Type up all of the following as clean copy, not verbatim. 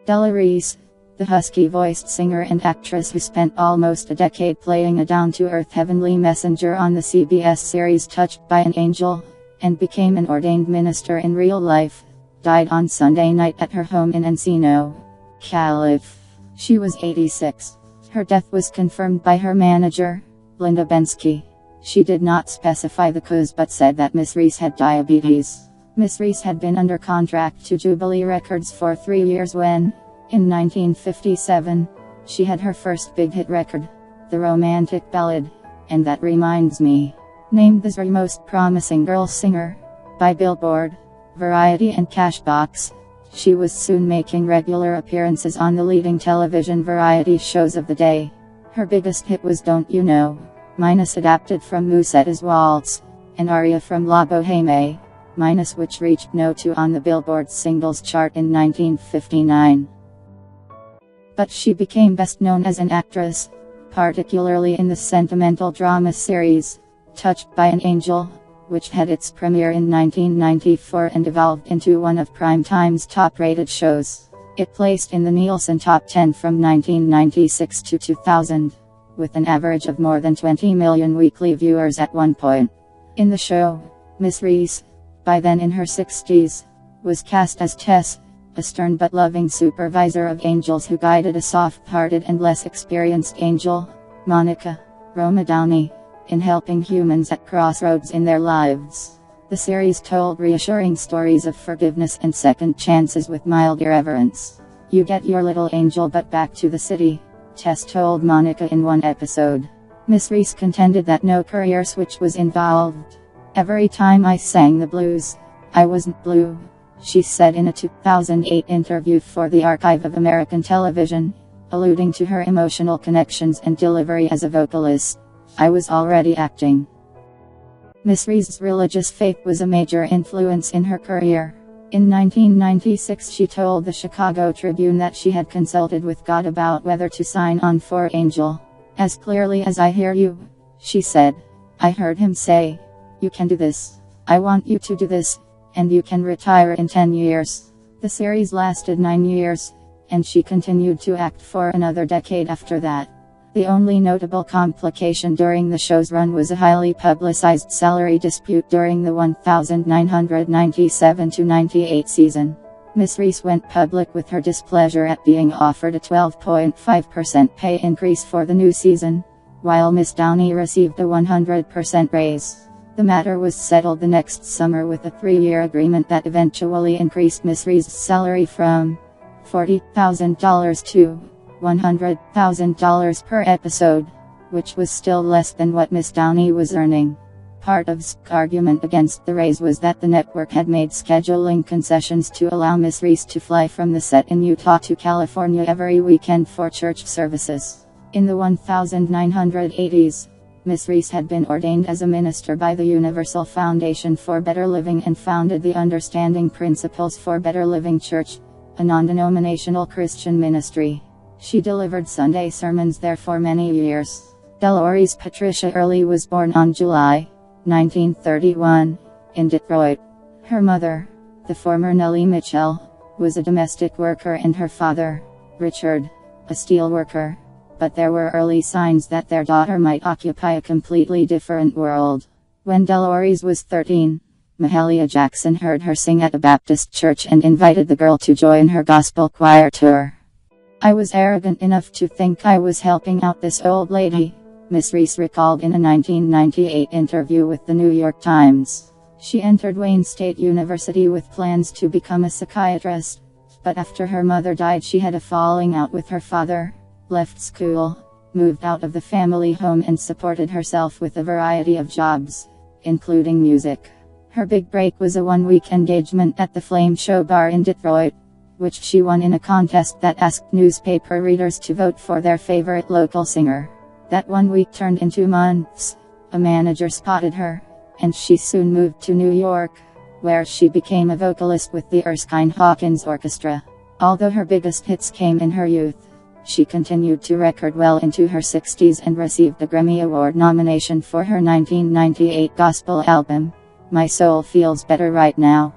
Della Reese, the husky-voiced singer and actress who spent almost a decade playing a down-to-earth heavenly messenger on the CBS series Touched by an Angel, and became an ordained minister in real life, died on Sunday night at her home in Encino, Calif. She was 86. Her death was confirmed by her manager, Linda Bensky. She did not specify the cause but said that Miss Reese had diabetes. Miss Reese had been under contract to Jubilee Records for 3 years when, in 1957, she had her first big hit record, the romantic ballad, And That Reminds Me, named the most promising girl singer by Billboard, Variety and Cashbox. She was soon making regular appearances on the leading television variety shows of the day. Her biggest hit was Don't You Know, minus adapted from Musetta's Waltz, an aria from La Boheme, minus which reached No. 2 on the Billboard singles chart in 1959. But she became best known as an actress, particularly in the sentimental drama series, Touched by an Angel, which had its premiere in 1994 and evolved into one of Primetime's top-rated shows. It placed in the Nielsen Top 10 from 1996 to 2000, with an average of more than 20 million weekly viewers at one point. In the show, Miss Reese, by then in her 60s, was cast as Tess, a stern but loving supervisor of angels who guided a soft-hearted and less experienced angel, Monica, Roma Downey, in helping humans at crossroads in their lives. The series told reassuring stories of forgiveness and second chances with mild irreverence. "You get your little angel but back to the city," Tess told Monica in one episode. Miss Reese contended that no career switch was involved. "Every time I sang the blues, I wasn't blue," she said in a 2008 interview for the Archive of American Television, alluding to her emotional connections and delivery as a vocalist. "I was already acting." Miss Reese's religious faith was a major influence in her career. In 1996 she told the Chicago Tribune that she had consulted with God about whether to sign on for Angel. "As clearly as I hear you," she said, "I heard him say, 'You can do this. I want you to do this, and you can retire in 10 years. The series lasted 9 years, and she continued to act for another decade after that. The only notable complication during the show's run was a highly publicized salary dispute during the 1997-98 season. Miss Reese went public with her displeasure at being offered a 12.5% pay increase for the new season, while Miss Downey received a 100% raise. The matter was settled the next summer with a 3-year agreement that eventually increased Miss Reese's salary from $40,000 to $100,000 per episode, which was still less than what Miss Downey was earning. Part of the argument against the raise was that the network had made scheduling concessions to allow Miss Reese to fly from the set in Utah to California every weekend for church services. In the 1980s, Miss Reese had been ordained as a minister by the Universal Foundation for Better Living and founded the Understanding Principles for Better Living Church, a non-denominational Christian ministry. She delivered Sunday sermons there for many years. Della Reese Patricia Early was born on July 1931, in Detroit. Her mother, the former Nellie Mitchell, was a domestic worker and her father, Richard, a steel worker. But there were early signs that their daughter might occupy a completely different world. When Della Reese was 13, Mahalia Jackson heard her sing at a Baptist church and invited the girl to join her gospel choir tour. "I was arrogant enough to think I was helping out this old lady," Miss Reese recalled in a 1998 interview with the New York Times. She entered Wayne State University with plans to become a psychiatrist, but after her mother died she had a falling out with her father, left school, moved out of the family home and supported herself with a variety of jobs, including music. Her big break was a one-week engagement at the Flame Show Bar in Detroit, which she won in a contest that asked newspaper readers to vote for their favorite local singer. That 1 week turned into months. A manager spotted her, and she soon moved to New York, where she became a vocalist with the Erskine Hawkins Orchestra. Although her biggest hits came in her youth, she continued to record well into her 60s and received a Grammy Award nomination for her 1998 gospel album, My Soul Feels Better Right Now.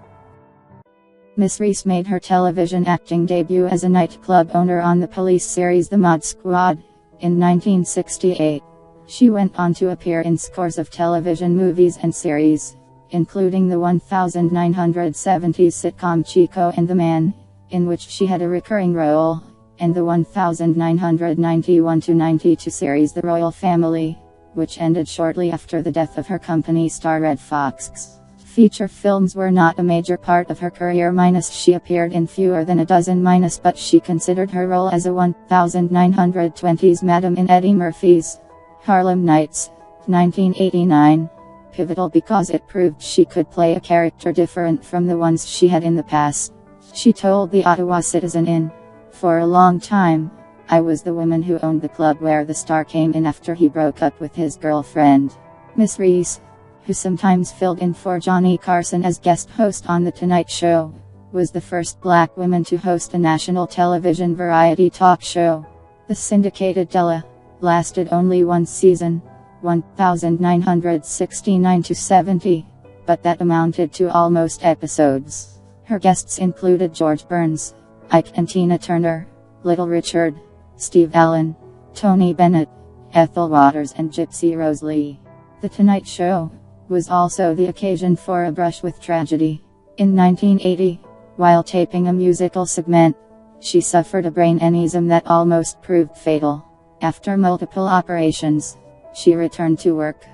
Miss Reese made her television acting debut as a nightclub owner on the police series The Mod Squad in 1968. She went on to appear in scores of television movies and series, including the 1970s sitcom Chico and the Man, in which she had a recurring role, and the 1991-92 series The Royal Family, which ended shortly after the death of her company star Red Fox. Feature films were not a major part of her career she appeared in fewer than a dozen but she considered her role as a 1920s Madam in Eddie Murphy's Harlem Nights, 1989, pivotal because it proved she could play a character different from the ones she had in the past. She told the Ottawa Citizen, "For a long time, I was the woman who owned the club where the star came in after he broke up with his girlfriend." Miss Reese, who sometimes filled in for Johnny Carson as guest host on The Tonight Show, was the first black woman to host a national television variety talk show. The syndicated Della lasted only one season, 1969-70, but that amounted to almost episodes. Her guests included George Burns, Ike and Tina Turner, Little Richard, Steve Allen, Tony Bennett, Ethel Waters and Gypsy Rose Lee. The Tonight Show was also the occasion for a brush with tragedy. In 1980, while taping a musical segment, she suffered a brain aneurysm that almost proved fatal. After multiple operations, she returned to work.